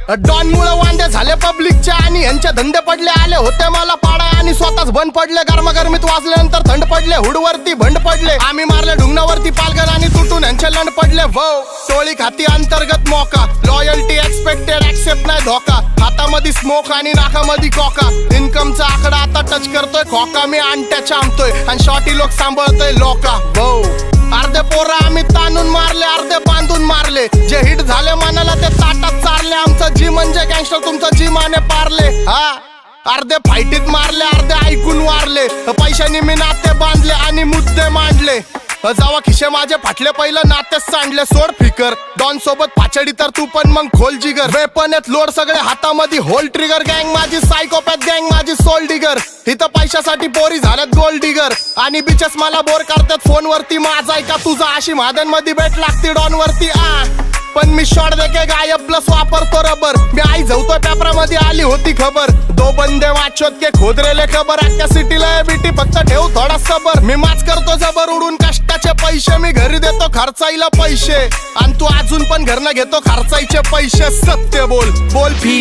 Don मुळे वांदे झाले पब्लिकचे आणि यांचे धंदे पडले. आले होते मला पाडा आणि स्वतःच बंद पडले. गरमागरमीत वाजल्यानंतर थंड पडले. हुडवरती भंड पडले. आम्ही मारले ढुंगणावरती पालघर आणि तुटून यांचे लंड पडले. टोळी खाती अंतर्गत मोका. लॉयल्टी एक्सपेक्टेड ऍक्सेप्ट नाही धोका. हातामध्ये स्मोक आणि नाकामध्ये कोका. इन्कमचा आकडा आता टच करतोय खोका. मी अंट्याच्या आमतोय आणि शॉर्टी लोक सांभाळतोय लोका. अर्धे पोरं आम्ही ताणून मारले. अर्धे बांधून मारले. जे हिट झाले मनाला ते ताटात चारले. आमचं जी म्हणजे गँगस्टर, तुमचं जी माने पारले. हा अर्धे फाईटीत मारले. अर्धे ऐकून वारले. पैशानी मी नाते बांधले आणि मुद्दे मांडले. जावा खिशे माझे फाटले. पहिलं नातेच सांडले. सोड फिकर डॉन सोबत पाचडी तर तू पण मग खोल जिगर. वेपन आहेत लोड सगळे हातामध्ये. होल ट्रिगर गँग माझी. सायकोपॅथ गँग माझी. Soul digger. इथं पैशासाठी पोरी झाल्यात गोल्ड डिगर. आणि बिचेस मला बोर करतात फोनवरती. माझा ऐका तुझा अशी महाद्यांमध्ये बेट लागते डॉन वरती. पण मी शॉट देके गायब प्लस वापरतो रबर. मी आई झवतोय पेपरामध्ये आली होती खबर. दो बंदे वाचोत के खोदरेले खबर. अख्ख्या सिटीला बीटी फक्त ठेव थोडा सबर. मी माच करतो जबर उडून कष्टाचे पैसे. मी घरी देतो खर्चाईला पैसे आणि तू अजून पण घरनं घेतो खर्चाईचे पैसे. सत्य बोल बोल फी